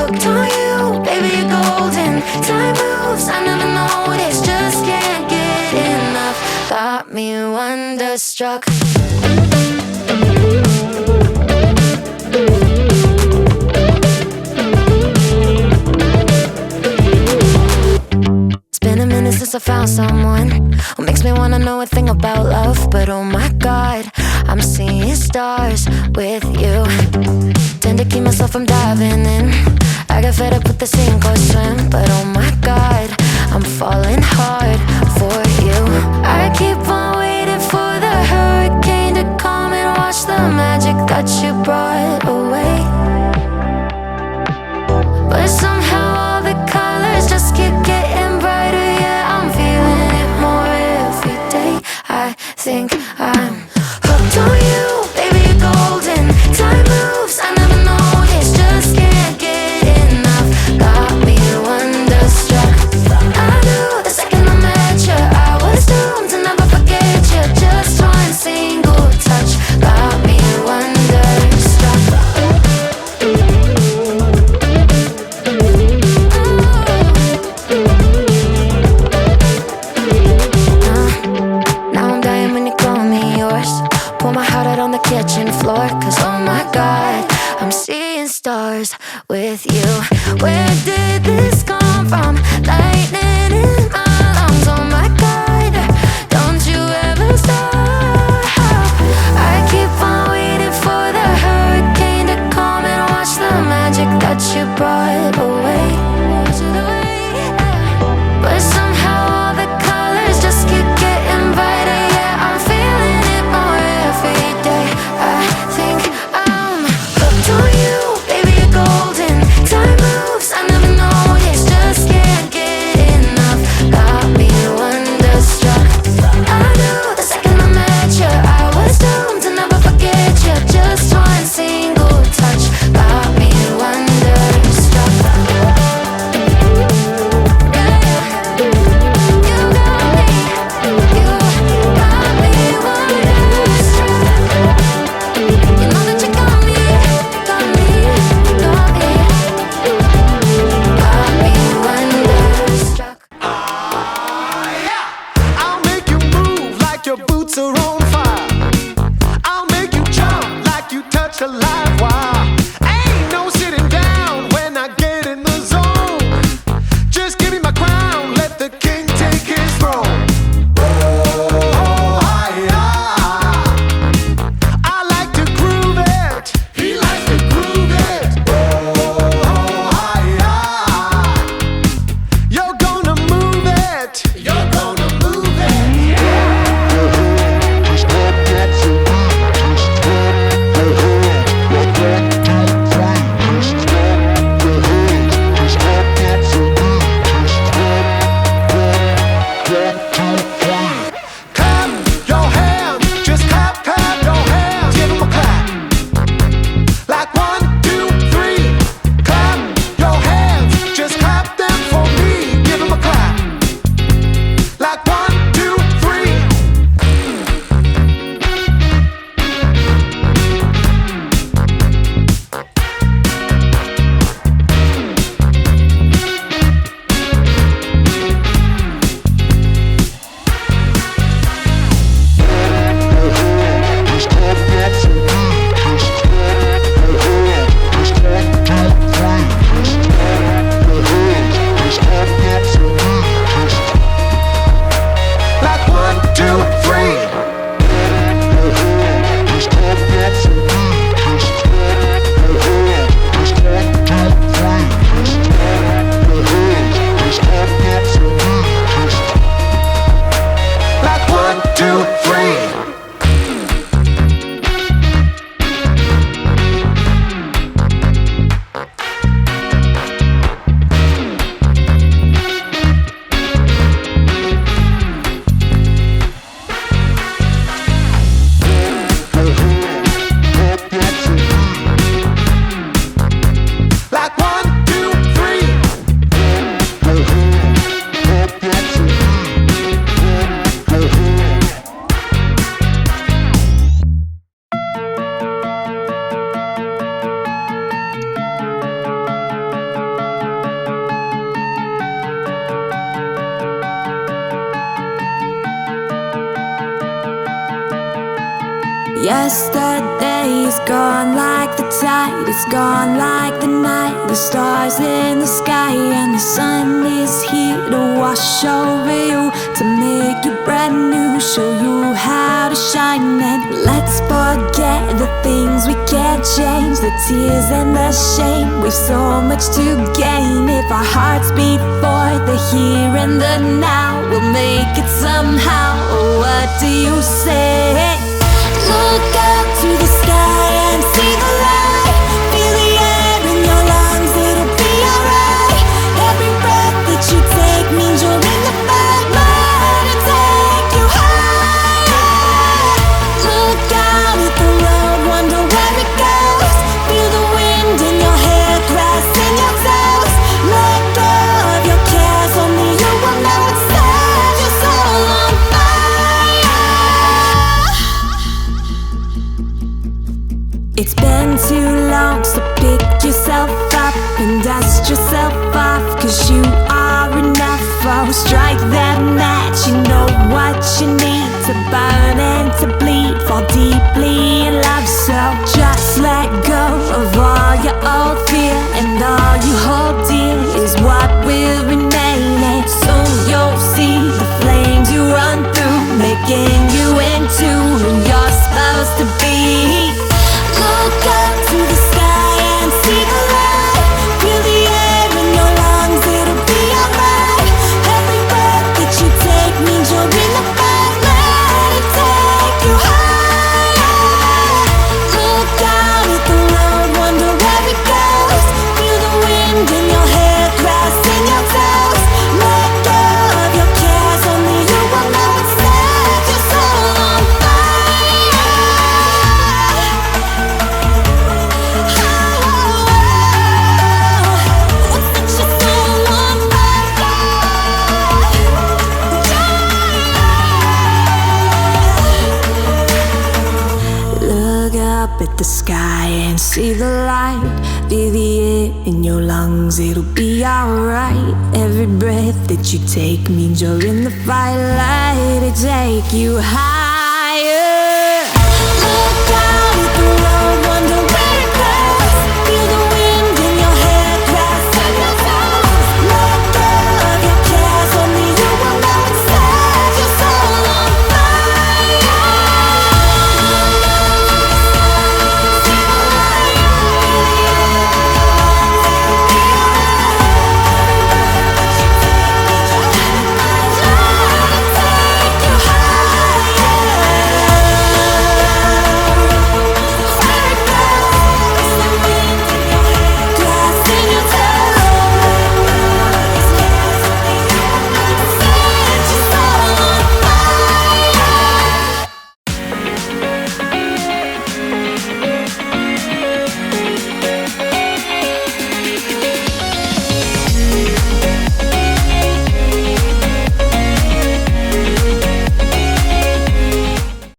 hooked on you, baby, you're golden. Time moves, I never noticed, just can't get enough. Got me wonderstruck. It's been a minute since I found someone who makes me wanna know a thing about love. But oh my God, I'm seeing stars with you. Tend to keep myself from diving in. I get fed up with the sink or swim. But oh my God, I'm falling hard for you. I keep on waiting for the hurricane to come and wash the magic that you brought away. But somehow all the colors just keep getting brighter. Yeah, I'm feeling it more every day. I think I'm hooked on you, baby, you're golden. Time moves, I never noticed, just can't get enough. Got me wonderstruck. I knew the second I met you, I was doomed to never forget you. Just one single touch got me wonderstruck. Now I'm dying when you call me yours. Pour my heart out on the kitchen floor. Cause oh my God, I'm seeing stars with you. Where did this come from? Lightning in my lungs. Oh my God, don't you ever stop. I keep on waiting for the hurricane to come and wash the magic that you brought away. But somehow all the colors just keep getting brighter. Yeah, I'm feeling it more every day. I think I'm hooked on you, baby, you're golden. Time moves, I never noticed, just can't get enough. Got me wonderstruck. I knew the second I met you, I was doomed to never forget you. Just one single touch got me wonderstruck. Yesterday is gone like the tide, it's gone like the night. The stars in the sky and the sun is here to wash over you, to make you brand new, show you how to shine. And let's forget the things we can't change, the tears and the shame. We've so much to gain if our hearts beat for the here and the now. We'll make it somehow. What do you say? Look up to the sky and see the light. Feel the air in your lungs, it'll be alright. Every breath that you take means you're in the fight. Let it take you higher. Look out at the world, wonder where it goes. Feel the wind in your hair, grass in your toes. Let go of your cares, only you will know it. Set your soul on fire. It's been too long, so pick yourself up and dust yourself off, 'cause you are enough. Oh, strike that match, you know what you need to burn and to bleed. Fall deeply in love, so just let go of all your old fear, and all you hold dear is what will remain. And soon you'll see the flames you run through, making you into who you're supposed to be. Look up to the sky and see the light. Feel the air in your lungs, it'll be alright. Every breath that you take means you're in the fight. Let it take you higher. Look out at the world, wonder where it goes. Feel the wind in your hair, grass in your toes. Let go of your cares, only you will know it. Set your soul on fire. Look up at the sky and see the light. Feel the air in your lungs, it'll be alright. Every breath that you take means you're in the fight. Let it take you higher.